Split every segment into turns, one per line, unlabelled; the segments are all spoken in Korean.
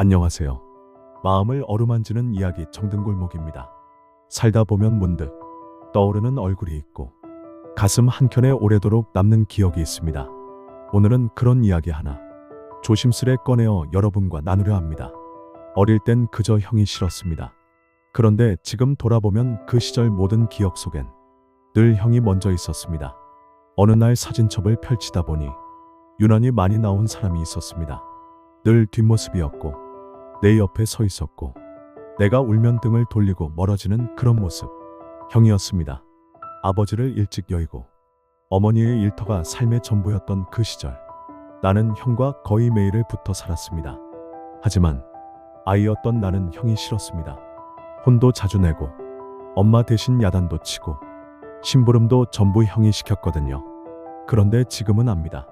안녕하세요. 마음을 어루만지는 이야기 정등골목입니다. 살다 보면 문득 떠오르는 얼굴이 있고 가슴 한켠에 오래도록 남는 기억이 있습니다. 오늘은 그런 이야기 하나 조심스레 꺼내어 여러분과 나누려 합니다. 어릴 땐 그저 형이 싫었습니다. 그런데 지금 돌아보면 그 시절 모든 기억 속엔 늘 형이 먼저 있었습니다. 어느 날 사진첩을 펼치다 보니 유난히 많이 나온 사람이 있었습니다. 늘 뒷모습이었고 내 옆에 서 있었고 내가 울면 등을 돌리고 멀어지는 그런 모습. 형이었습니다. 아버지를 일찍 여의고 어머니의 일터가 삶의 전부였던 그 시절. 나는 형과 거의 매일을 붙어 살았습니다. 하지만 아이였던 나는 형이 싫었습니다. 혼도 자주 내고 엄마 대신 야단도 치고 심부름도 전부 형이 시켰거든요. 그런데 지금은 압니다.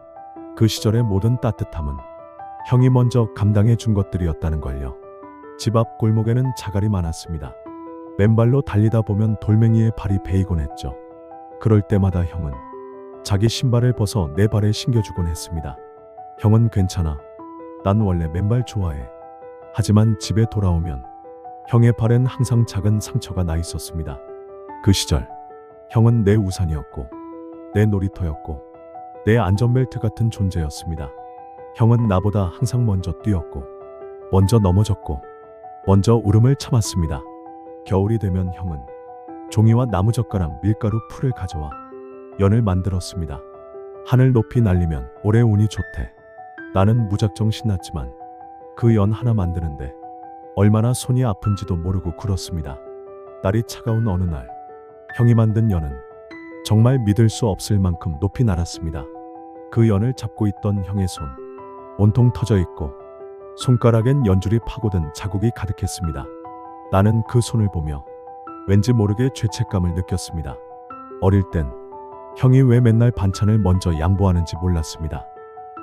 그 시절의 모든 따뜻함은 형이 먼저 감당해 준 것들이었다는 걸요. 집 앞 골목에는 자갈이 많았습니다. 맨발로 달리다 보면 돌멩이에 발이 베이곤 했죠. 그럴 때마다 형은 자기 신발을 벗어 내 발에 신겨주곤 했습니다. 형은 괜찮아. 난 원래 맨발 좋아해. 하지만 집에 돌아오면 형의 발엔 항상 작은 상처가 나 있었습니다. 그 시절 형은 내 우산이었고 내 놀이터였고 내 안전벨트 같은 존재였습니다. 형은 나보다 항상 먼저 뛰었고 먼저 넘어졌고 먼저 울음을 참았습니다. 겨울이 되면 형은 종이와 나무젓가락, 밀가루, 풀을 가져와 연을 만들었습니다. 하늘 높이 날리면 올해 운이 좋대. 나는 무작정 신났지만 그 연 하나 만드는데 얼마나 손이 아픈지도 모르고 굴었습니다. 날이 차가운 어느 날 형이 만든 연은 정말 믿을 수 없을 만큼 높이 날았습니다. 그 연을 잡고 있던 형의 손 온통 터져 있고 손가락엔 연줄이 파고든 자국이 가득했습니다. 나는 그 손을 보며 왠지 모르게 죄책감을 느꼈습니다. 어릴 땐 형이 왜 맨날 반찬을 먼저 양보하는지 몰랐습니다.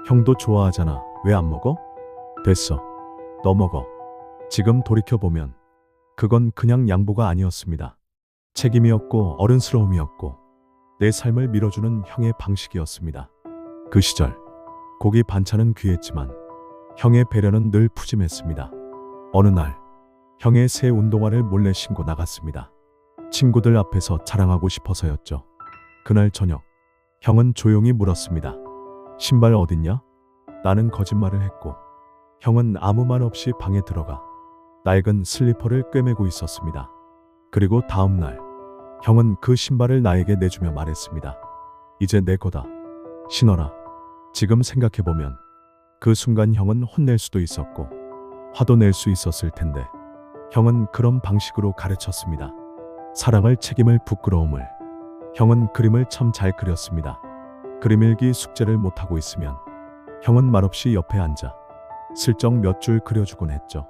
형도 좋아하잖아. 왜 안 먹어? 됐어. 너 먹어. 지금 돌이켜보면 그건 그냥 양보가 아니었습니다. 책임이었고 어른스러움이었고 내 삶을 밀어주는 형의 방식이었습니다. 그 시절 고기 반찬은 귀했지만 형의 배려는 늘 푸짐했습니다. 어느 날 형의 새 운동화를 몰래 신고 나갔습니다. 친구들 앞에서 자랑하고 싶어서였죠. 그날 저녁 형은 조용히 물었습니다. 신발 어딨냐? 나는 거짓말을 했고 형은 아무 말 없이 방에 들어가 낡은 슬리퍼를 꿰매고 있었습니다. 그리고 다음 날 형은 그 신발을 나에게 내주며 말했습니다. 이제 내 거다. 신어라. 지금 생각해보면 그 순간 형은 혼낼 수도 있었고 화도 낼 수 있었을 텐데 형은 그런 방식으로 가르쳤습니다. 사랑을, 책임을, 부끄러움을. 형은 그림을 참 잘 그렸습니다. 그림 일기 숙제를 못하고 있으면 형은 말없이 옆에 앉아 슬쩍 몇 줄 그려주곤 했죠.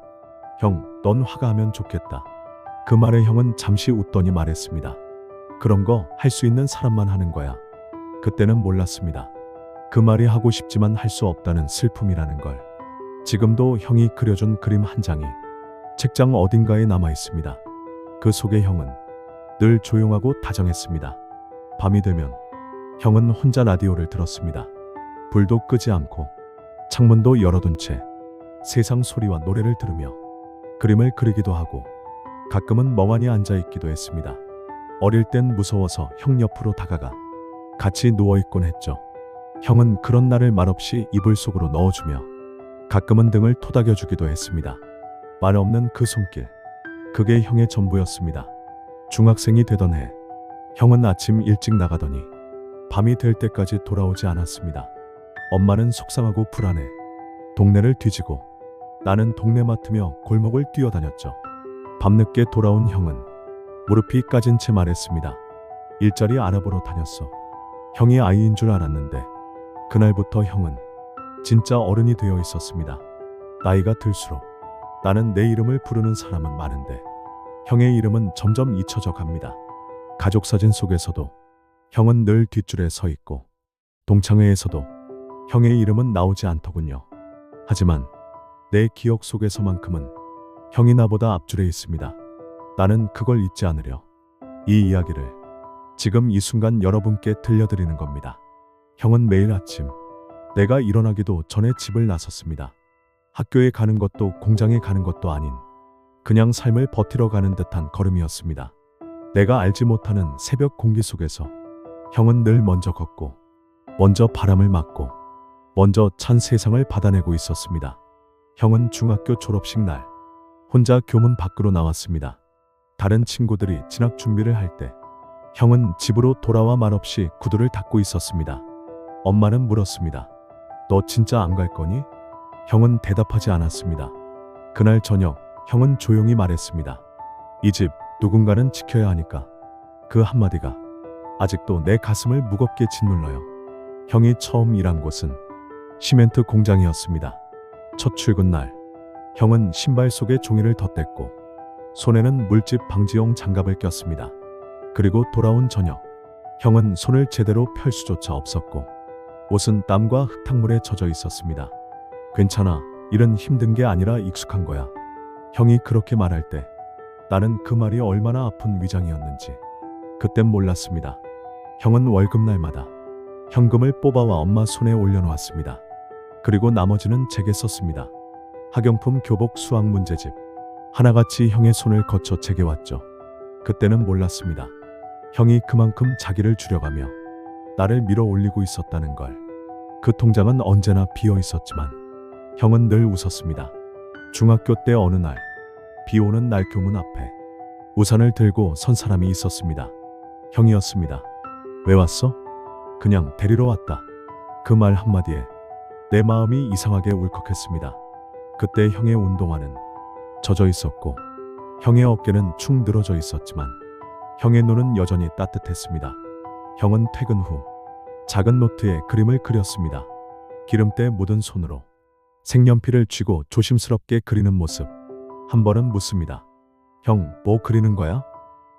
형, 넌 화가하면 좋겠다. 그 말에 형은 잠시 웃더니 말했습니다. 그런 거 할 수 있는 사람만 하는 거야. 그때는 몰랐습니다. 그 말이 하고 싶지만 할 수 없다는 슬픔이라는 걸. 지금도 형이 그려준 그림 한 장이 책장 어딘가에 남아 있습니다. 그 속에 형은 늘 조용하고 다정했습니다. 밤이 되면 형은 혼자 라디오를 들었습니다. 불도 끄지 않고 창문도 열어둔 채 세상 소리와 노래를 들으며 그림을 그리기도 하고 가끔은 멍하니 앉아있기도 했습니다. 어릴 땐 무서워서 형 옆으로 다가가 같이 누워있곤 했죠. 형은 그런 날을 말없이 이불 속으로 넣어주며 가끔은 등을 토닥여주기도 했습니다. 말 없는 그 손길, 그게 형의 전부였습니다. 중학생이 되던 해 형은 아침 일찍 나가더니 밤이 될 때까지 돌아오지 않았습니다. 엄마는 속상하고 불안해 동네를 뒤지고 나는 동네 맡으며 골목을 뛰어다녔죠. 밤늦게 돌아온 형은 무릎이 까진 채 말했습니다. 일자리 알아보러 다녔어. 형이 아이인 줄 알았는데 그날부터 형은 진짜 어른이 되어 있었습니다. 나이가 들수록 나는 내 이름을 부르는 사람은 많은데 형의 이름은 점점 잊혀져 갑니다. 가족 사진 속에서도 형은 늘 뒷줄에 서 있고 동창회에서도 형의 이름은 나오지 않더군요. 하지만 내 기억 속에서만큼은 형이 나보다 앞줄에 있습니다. 나는 그걸 잊지 않으려 이 이야기를 지금 이 순간 여러분께 들려드리는 겁니다. 형은 매일 아침 내가 일어나기도 전에 집을 나섰습니다. 학교에 가는 것도 공장에 가는 것도 아닌 그냥 삶을 버티러 가는 듯한 걸음이었습니다. 내가 알지 못하는 새벽 공기 속에서 형은 늘 먼저 걷고 먼저 바람을 맞고 먼저 찬 세상을 받아내고 있었습니다. 형은 중학교 졸업식 날 혼자 교문 밖으로 나왔습니다. 다른 친구들이 진학 준비를 할 때 형은 집으로 돌아와 말없이 구두를 닦고 있었습니다. 엄마는 물었습니다. 너 진짜 안 갈 거니? 형은 대답하지 않았습니다. 그날 저녁 형은 조용히 말했습니다. 이 집 누군가는 지켜야 하니까. 그 한마디가 아직도 내 가슴을 무겁게 짓눌러요. 형이 처음 일한 곳은 시멘트 공장이었습니다. 첫 출근 날 형은 신발 속에 종이를 덧댔고 손에는 물집 방지용 장갑을 꼈습니다. 그리고 돌아온 저녁 형은 손을 제대로 펼 수조차 없었고 옷은 땀과 흙탕물에 젖어 있었습니다. 괜찮아. 일은 힘든 게 아니라 익숙한 거야. 형이 그렇게 말할 때 나는 그 말이 얼마나 아픈 위장이었는지 그땐 몰랐습니다. 형은 월급날마다 현금을 뽑아와 엄마 손에 올려놓았습니다. 그리고 나머지는 제게 썼습니다. 학용품, 교복, 수학 문제집 하나같이 형의 손을 거쳐 제게 왔죠. 그때는 몰랐습니다. 형이 그만큼 자기를 줄여가며 나를 밀어 올리고 있었다는 걸. 그 통장은 언제나 비어 있었지만 형은 늘 웃었습니다. 중학교 때 어느 날 비 오는 날 교문 앞에 우산을 들고 선 사람이 있었습니다. 형이었습니다. 왜 왔어? 그냥 데리러 왔다. 그 말 한마디에 내 마음이 이상하게 울컥했습니다. 그때 형의 운동화는 젖어 있었고 형의 어깨는 축 늘어져 있었지만 형의 눈은 여전히 따뜻했습니다. 형은 퇴근 후 작은 노트에 그림을 그렸습니다. 기름때 묻은 손으로 색연필을 쥐고 조심스럽게 그리는 모습. 한 번은 묻습니다. 형, 뭐 그리는 거야?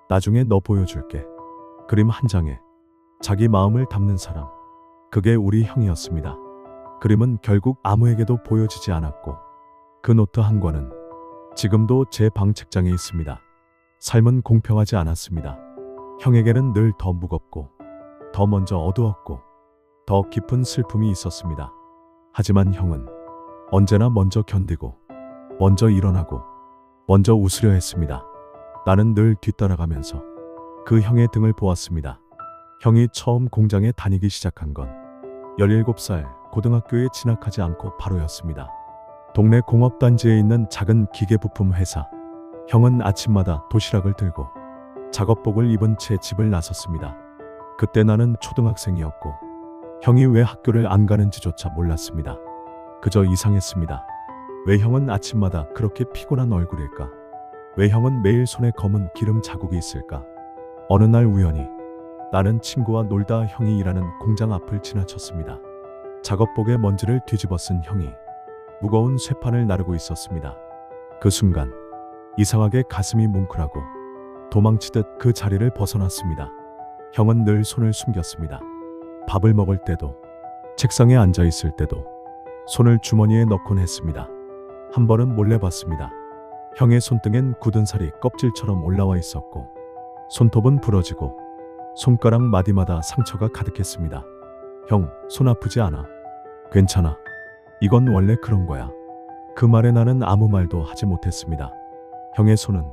나중에 너 보여줄게. 그림 한 장에 자기 마음을 담는 사람. 그게 우리 형이었습니다. 그림은 결국 아무에게도 보여지지 않았고 그 노트 한 권은 지금도 제 방 책장에 있습니다. 삶은 공평하지 않았습니다. 형에게는 늘 더 무겁고 더 먼저 어두웠고 더 깊은 슬픔이 있었습니다. 하지만 형은 언제나 먼저 견디고 먼저 일어나고 먼저 웃으려 했습니다. 나는 늘 뒤따라가면서 그 형의 등을 보았습니다. 형이 처음 공장에 다니기 시작한 건 17살 고등학교에 진학하지 않고 바로였습니다. 동네 공업단지에 있는 작은 기계부품 회사. 형은 아침마다 도시락을 들고 작업복을 입은 채 집을 나섰습니다. 그때 나는 초등학생이었고 형이 왜 학교를 안 가는지조차 몰랐습니다. 그저 이상했습니다. 왜 형은 아침마다 그렇게 피곤한 얼굴일까? 왜 형은 매일 손에 검은 기름 자국이 있을까? 어느 날 우연히 나는 친구와 놀다 형이 일하는 공장 앞을 지나쳤습니다. 작업복에 먼지를 뒤집어 쓴 형이 무거운 쇠판을 나르고 있었습니다. 그 순간 이상하게 가슴이 뭉클하고 도망치듯 그 자리를 벗어났습니다. 형은 늘 손을 숨겼습니다. 밥을 먹을 때도 책상에 앉아 있을 때도 손을 주머니에 넣곤 했습니다. 한 번은 몰래 봤습니다. 형의 손등엔 굳은 살이 껍질처럼 올라와 있었고 손톱은 부러지고 손가락 마디마다 상처가 가득했습니다. 형, 손 아프지 않아? 괜찮아. 이건 원래 그런 거야. 그 말에 나는 아무 말도 하지 못했습니다. 형의 손은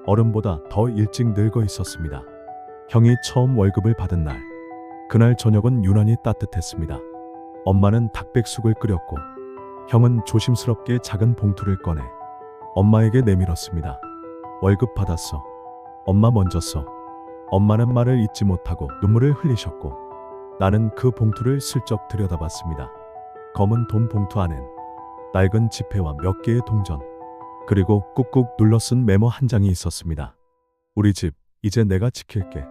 어른보다 더 일찍 늙어 있었습니다. 형이 처음 월급을 받은 날, 그날 저녁은 유난히 따뜻했습니다. 엄마는 닭백숙을 끓였고 형은 조심스럽게 작은 봉투를 꺼내 엄마에게 내밀었습니다. 월급 받았어. 엄마 먼저 써. 엄마는 말을 잇지 못하고 눈물을 흘리셨고 나는 그 봉투를 슬쩍 들여다봤습니다. 검은 돈 봉투 안엔 낡은 지폐와 몇 개의 동전, 그리고 꾹꾹 눌러 쓴 메모 한 장이 있었습니다. 우리 집 이제 내가 지킬게.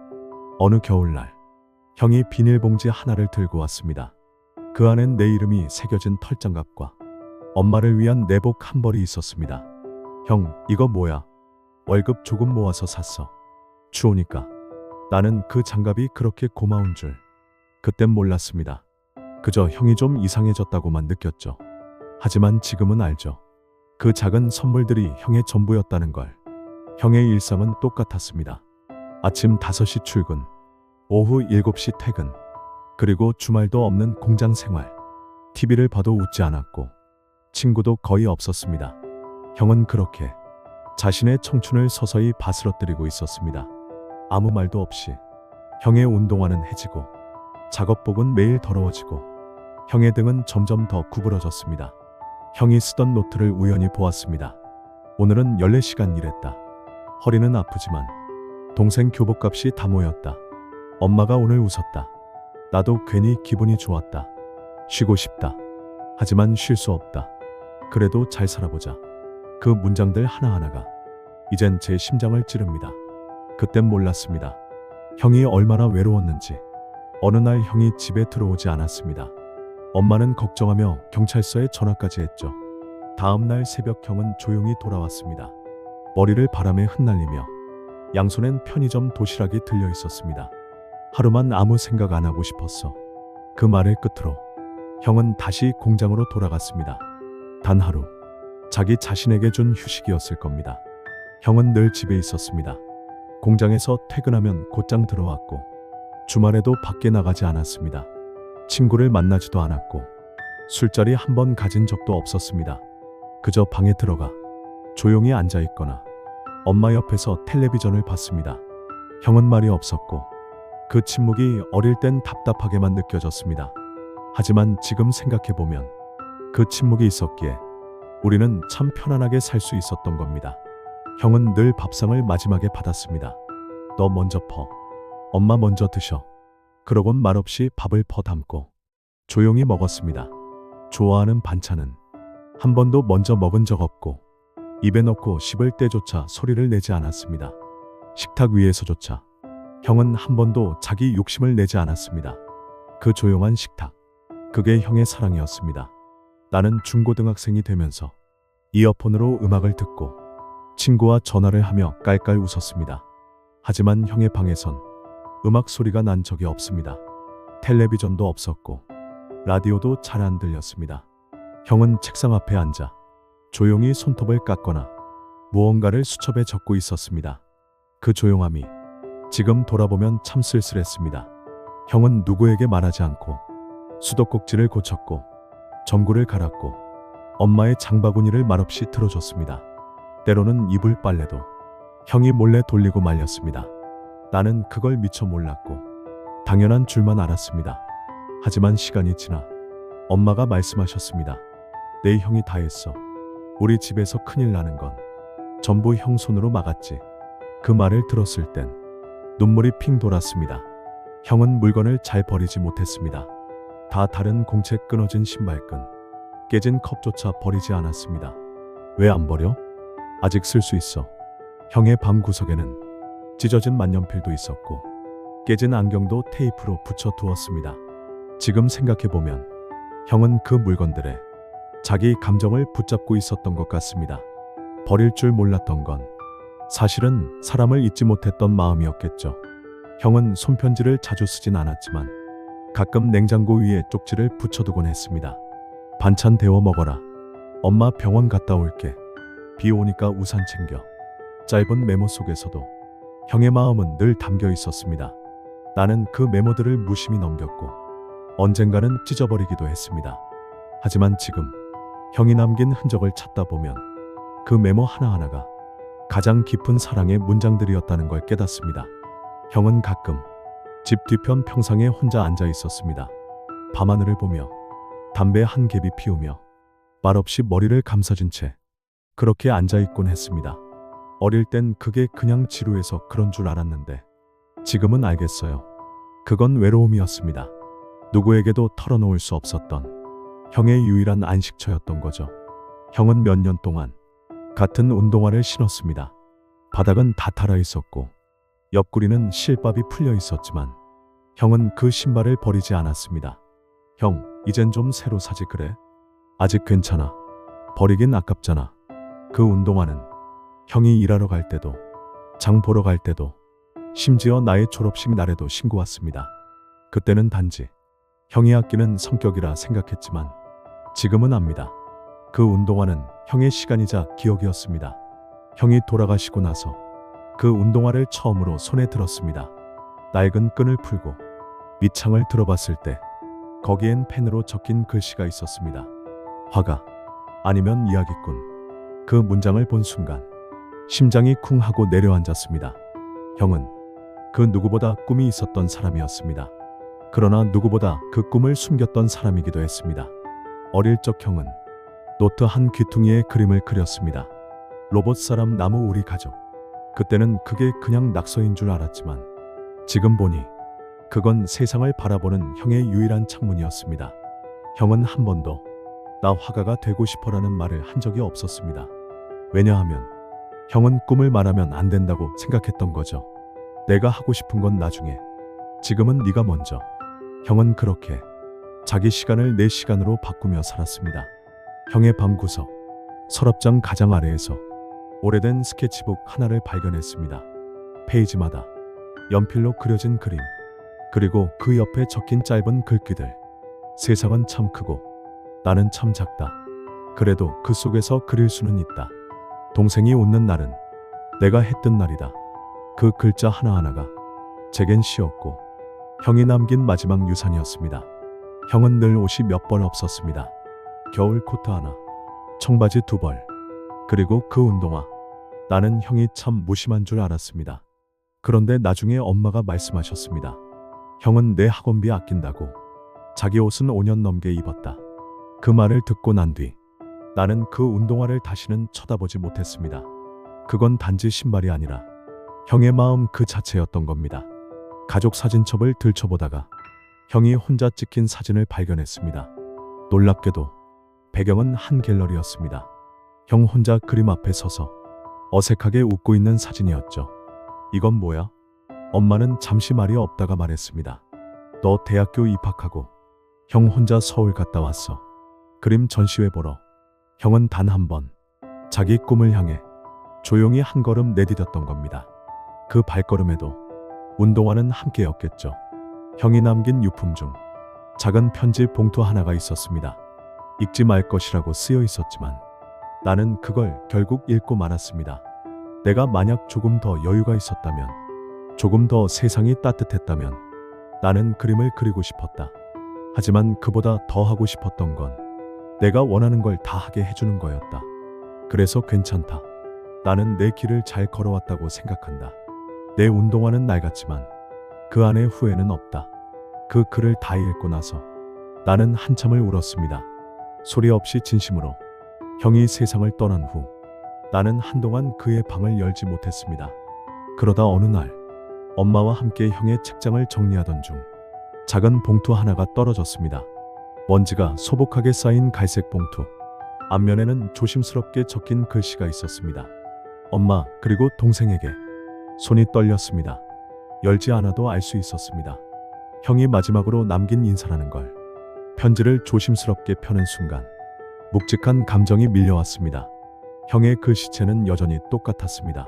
어느 겨울날 형이 비닐봉지 하나를 들고 왔습니다. 그 안엔 내 이름이 새겨진 털장갑과 엄마를 위한 내복 한 벌이 있었습니다. 형, 이거 뭐야? 월급 조금 모아서 샀어. 추우니까. 나는 그 장갑이 그렇게 고마운 줄 그땐 몰랐습니다. 그저 형이 좀 이상해졌다고만 느꼈죠. 하지만 지금은 알죠. 그 작은 선물들이 형의 전부였다는 걸. 형의 일상은 똑같았습니다. 아침 5시 출근, 오후 7시 퇴근, 그리고 주말도 없는 공장 생활. TV를 봐도 웃지 않았고 친구도 거의 없었습니다. 형은 그렇게 자신의 청춘을 서서히 바스러뜨리고 있었습니다. 아무 말도 없이 형의 운동화는 해지고 작업복은 매일 더러워지고 형의 등은 점점 더 구부러졌습니다. 형이 쓰던 노트를 우연히 보았습니다. 오늘은 14시간 일했다. 허리는 아프지만 동생 교복값이 다 모였다. 엄마가 오늘 웃었다. 나도 괜히 기분이 좋았다. 쉬고 싶다. 하지만 쉴 수 없다. 그래도 잘 살아보자. 그 문장들 하나하나가 이젠 제 심장을 찌릅니다. 그땐 몰랐습니다. 형이 얼마나 외로웠는지. 어느 날 형이 집에 들어오지 않았습니다. 엄마는 걱정하며 경찰서에 전화까지 했죠. 다음 날 새벽 형은 조용히 돌아왔습니다. 머리를 바람에 흩날리며 양손엔 편의점 도시락이 들려 있었습니다. 하루만 아무 생각 안 하고 싶었어. 그 말을 끝으로 형은 다시 공장으로 돌아갔습니다. 단 하루, 자기 자신에게 준 휴식이었을 겁니다. 형은 늘 집에 있었습니다. 공장에서 퇴근하면 곧장 들어왔고 주말에도 밖에 나가지 않았습니다. 친구를 만나지도 않았고 술자리 한 번 가진 적도 없었습니다. 그저 방에 들어가 조용히 앉아 있거나 엄마 옆에서 텔레비전을 봤습니다. 형은 말이 없었고 그 침묵이 어릴 땐 답답하게만 느껴졌습니다. 하지만 지금 생각해보면 그 침묵이 있었기에 우리는 참 편안하게 살 수 있었던 겁니다. 형은 늘 밥상을 마지막에 받았습니다. 너 먼저 퍼. 엄마 먼저 드셔. 그러곤 말없이 밥을 퍼 담고 조용히 먹었습니다. 좋아하는 반찬은 한 번도 먼저 먹은 적 없고 입에 넣고 씹을 때조차 소리를 내지 않았습니다. 식탁 위에서조차 형은 한 번도 자기 욕심을 내지 않았습니다. 그 조용한 식탁, 그게 형의 사랑이었습니다. 나는 중고등학생이 되면서 이어폰으로 음악을 듣고 친구와 전화를 하며 깔깔 웃었습니다. 하지만 형의 방에선 음악 소리가 난 적이 없습니다. 텔레비전도 없었고 라디오도 잘 안 들렸습니다. 형은 책상 앞에 앉아 조용히 손톱을 깎거나 무언가를 수첩에 적고 있었습니다. 그 조용함이 지금 돌아보면 참 쓸쓸했습니다. 형은 누구에게 말하지 않고 수도꼭지를 고쳤고 전구를 갈았고 엄마의 장바구니를 말없이 들어줬습니다. 때로는 이불 빨래도 형이 몰래 돌리고 말렸습니다. 나는 그걸 미처 몰랐고 당연한 줄만 알았습니다. 하지만 시간이 지나 엄마가 말씀하셨습니다. 내 형이 다 했어. 우리 집에서 큰일 나는 건 전부 형 손으로 막았지. 그 말을 들었을 땐 눈물이 핑 돌았습니다. 형은 물건을 잘 버리지 못했습니다. 다 다른 공채 끊어진 신발끈, 깨진 컵조차 버리지 않았습니다. 왜 안 버려? 아직 쓸 수 있어. 형의 방 구석에는 찢어진 만년필도 있었고 깨진 안경도 테이프로 붙여 두었습니다. 지금 생각해보면 형은 그 물건들에 자기 감정을 붙잡고 있었던 것 같습니다. 버릴 줄 몰랐던 건 사실은 사람을 잊지 못했던 마음이었겠죠. 형은 손편지를 자주 쓰진 않았지만 가끔 냉장고 위에 쪽지를 붙여두곤 했습니다. 반찬 데워 먹어라. 엄마 병원 갔다 올게. 비 오니까 우산 챙겨. 짧은 메모 속에서도 형의 마음은 늘 담겨 있었습니다. 나는 그 메모들을 무심히 넘겼고 언젠가는 찢어버리기도 했습니다. 하지만 지금 형이 남긴 흔적을 찾다 보면 그 메모 하나하나가 가장 깊은 사랑의 문장들이었다는 걸 깨닫습니다. 형은 가끔 집 뒤편 평상에 혼자 앉아 있었습니다. 밤하늘을 보며 담배 한 갭이 피우며 말없이 머리를 감싸진 채 그렇게 앉아있곤 했습니다. 어릴 땐 그게 그냥 지루해서 그런 줄 알았는데 지금은 알겠어요. 그건 외로움이었습니다. 누구에게도 털어놓을 수 없었던 형의 유일한 안식처였던 거죠. 형은 몇 년 동안 같은 운동화를 신었습니다. 바닥은 다 탈아 있었고 옆구리는 실밥이 풀려 있었지만 형은 그 신발을 버리지 않았습니다. 형, 이젠 좀 새로 사지 그래? 아직 괜찮아. 버리긴 아깝잖아. 그 운동화는 형이 일하러 갈 때도 장 보러 갈 때도 심지어 나의 졸업식 날에도 신고 왔습니다. 그때는 단지 형이 아끼는 성격이라 생각했지만 지금은 압니다. 그 운동화는 형의 시간이자 기억이었습니다. 형이 돌아가시고 나서 그 운동화를 처음으로 손에 들었습니다. 낡은 끈을 풀고 밑창을 들어봤을 때 거기엔 펜으로 적힌 글씨가 있었습니다. 화가 아니면 이야기꾼. 그 문장을 본 순간 심장이 쿵 하고 내려앉았습니다. 형은 그 누구보다 꿈이 있었던 사람이었습니다. 그러나 누구보다 그 꿈을 숨겼던 사람이기도 했습니다. 어릴 적 형은 노트 한 귀퉁이에 그림을 그렸습니다. 로봇 사람 나무 우리 가족. 그때는 그게 그냥 낙서인 줄 알았지만 지금 보니 그건 세상을 바라보는 형의 유일한 창문이었습니다. 형은 한 번도 나 화가가 되고 싶어라는 말을 한 적이 없었습니다. 왜냐하면 형은 꿈을 말하면 안 된다고 생각했던 거죠. 내가 하고 싶은 건 나중에, 지금은 네가 먼저. 형은 그렇게 자기 시간을 내 시간으로 바꾸며 살았습니다. 형의 방 구석 서랍장 가장 아래에서 오래된 스케치북 하나를 발견했습니다. 페이지마다 연필로 그려진 그림, 그리고 그 옆에 적힌 짧은 글귀들. 세상은 참 크고 나는 참 작다. 그래도 그 속에서 그릴 수는 있다. 동생이 웃는 날은 내가 해 뜬 날이다. 그 글자 하나하나가 제겐 시였고 형이 남긴 마지막 유산이었습니다. 형은 늘 옷이 몇 벌 없었습니다. 겨울 코트 하나, 청바지 2벌, 그리고 그 운동화. 나는 형이 참 무심한 줄 알았습니다. 그런데 나중에 엄마가 말씀하셨습니다. 형은 내 학원비 아낀다고 자기 옷은 5년 넘게 입었다. 그 말을 듣고 난 뒤 나는 그 운동화를 다시는 쳐다보지 못했습니다. 그건 단지 신발이 아니라 형의 마음 그 자체였던 겁니다. 가족 사진첩을 들춰보다가 형이 혼자 찍힌 사진을 발견했습니다. 놀랍게도 배경은 한 갤러리였습니다. 형 혼자 그림 앞에 서서 어색하게 웃고 있는 사진이었죠. 이건 뭐야? 엄마는 잠시 말이 없다가 말했습니다. 너 대학교 입학하고 형 혼자 서울 갔다 왔어. 그림 전시회 보러. 형은 단 한 번 자기 꿈을 향해 조용히 한 걸음 내디뎠던 겁니다. 그 발걸음에도 운동화는 함께였겠죠. 형이 남긴 유품 중 작은 편지 봉투 하나가 있었습니다. 읽지 말 것이라고 쓰여 있었지만 나는 그걸 결국 읽고 말았습니다. 내가 만약 조금 더 여유가 있었다면, 조금 더 세상이 따뜻했다면 나는 그림을 그리고 싶었다. 하지만 그보다 더 하고 싶었던 건 내가 원하는 걸 다 하게 해주는 거였다. 그래서 괜찮다. 나는 내 길을 잘 걸어왔다고 생각한다. 내 운동화는 낡았지만 그 안에 후회는 없다. 그 글을 다 읽고 나서 나는 한참을 울었습니다. 소리 없이 진심으로. 형이 세상을 떠난 후 나는 한동안 그의 방을 열지 못했습니다. 그러다 어느 날 엄마와 함께 형의 책장을 정리하던 중 작은 봉투 하나가 떨어졌습니다. 먼지가 소복하게 쌓인 갈색 봉투. 앞면에는 조심스럽게 적힌 글씨가 있었습니다. 엄마, 그리고 동생에게. 손이 떨렸습니다. 열지 않아도 알 수 있었습니다. 형이 마지막으로 남긴 인사라는 걸. 편지를 조심스럽게 펴는 순간 묵직한 감정이 밀려왔습니다. 형의 글씨체는 여전히 똑같았습니다.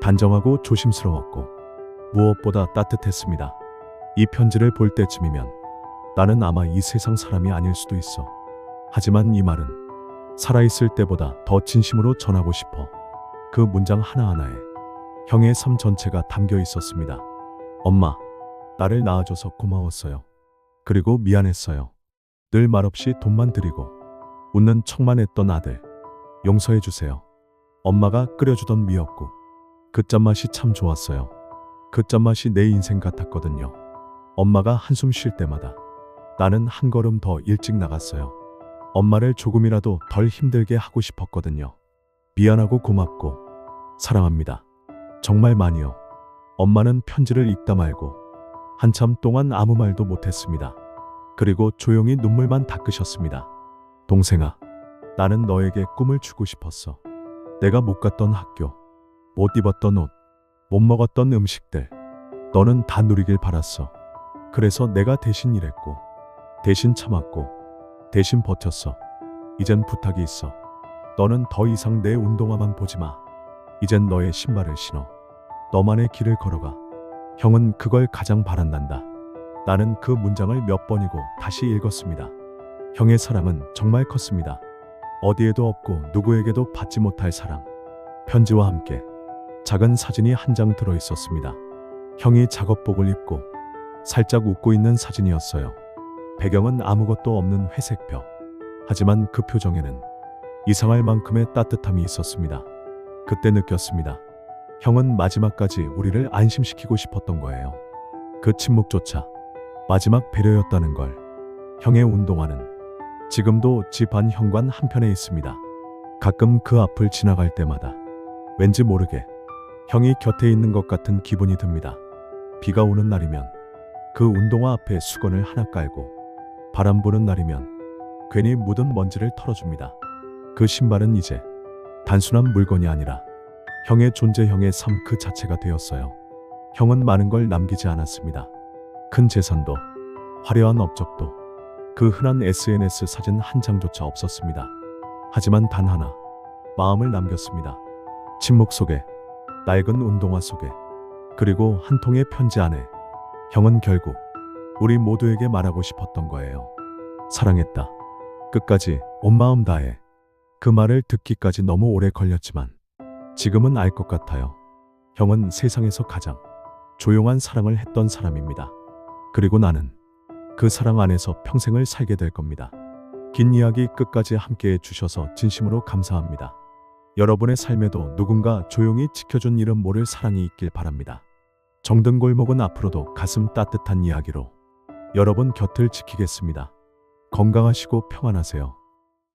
단정하고 조심스러웠고 무엇보다 따뜻했습니다. 이 편지를 볼 때쯤이면 나는 아마 이 세상 사람이 아닐 수도 있어. 하지만 이 말은 살아있을 때보다 더 진심으로 전하고 싶어. 그 문장 하나하나에 형의 삶 전체가 담겨 있었습니다. 엄마, 나를 낳아줘서 고마웠어요. 그리고 미안했어요. 늘 말없이 돈만 드리고 웃는 척만 했던 아들. 용서해주세요. 엄마가 끓여주던 미역국. 그 짠맛이 참 좋았어요. 그 짠맛이 내 인생 같았거든요. 엄마가 한숨 쉴 때마다 나는 한 걸음 더 일찍 나갔어요. 엄마를 조금이라도 덜 힘들게 하고 싶었거든요. 미안하고 고맙고 사랑합니다. 정말 많이요. 엄마는 편지를 읽다 말고 한참 동안 아무 말도 못했습니다. 그리고 조용히 눈물만 닦으셨습니다. 동생아, 나는 너에게 꿈을 주고 싶었어. 내가 못 갔던 학교, 못 입었던 옷, 못 먹었던 음식들, 너는 다 누리길 바랐어. 그래서 내가 대신 일했고, 대신 참았고, 대신 버텼어. 이젠 부탁이 있어. 너는 더 이상 내 운동화만 보지 마. 이젠 너의 신발을 신어. 너만의 길을 걸어가. 형은 그걸 가장 바란단다. 나는 그 문장을 몇 번이고 다시 읽었습니다. 형의 사랑은 정말 컸습니다. 어디에도 없고 누구에게도 받지 못할 사랑. 편지와 함께 작은 사진이 한 장 들어 있었습니다. 형이 작업복을 입고 살짝 웃고 있는 사진이었어요. 배경은 아무것도 없는 회색 벽. 하지만 그 표정에는 이상할 만큼의 따뜻함이 있었습니다. 그때 느꼈습니다. 형은 마지막까지 우리를 안심시키고 싶었던 거예요. 그 침묵조차 마지막 배려였다는 걸. 형의 운동화는 지금도 집 안 현관 한편에 있습니다. 가끔 그 앞을 지나갈 때마다 왠지 모르게 형이 곁에 있는 것 같은 기분이 듭니다. 비가 오는 날이면 그 운동화 앞에 수건을 하나 깔고, 바람 부는 날이면 괜히 묻은 먼지를 털어줍니다. 그 신발은 이제 단순한 물건이 아니라 형의 존재, 형의 삶 그 자체가 되었어요. 형은 많은 걸 남기지 않았습니다. 큰 재산도, 화려한 업적도, 그 흔한 SNS 사진 한 장조차 없었습니다. 하지만 단 하나, 마음을 남겼습니다. 침묵 속에, 낡은 운동화 속에, 그리고 한 통의 편지 안에. 형은 결국 우리 모두에게 말하고 싶었던 거예요. 사랑했다. 끝까지 온 마음 다해. 그 말을 듣기까지 너무 오래 걸렸지만 지금은 알 것 같아요. 형은 세상에서 가장 조용한 사랑을 했던 사람입니다. 그리고 나는 그 사랑 안에서 평생을 살게 될 겁니다. 긴 이야기 끝까지 함께해 주셔서 진심으로 감사합니다. 여러분의 삶에도 누군가 조용히 지켜준 이름 모를 사랑이 있길 바랍니다. 정든골목은 앞으로도 가슴 따뜻한 이야기로 여러분 곁을 지키겠습니다. 건강하시고 평안하세요.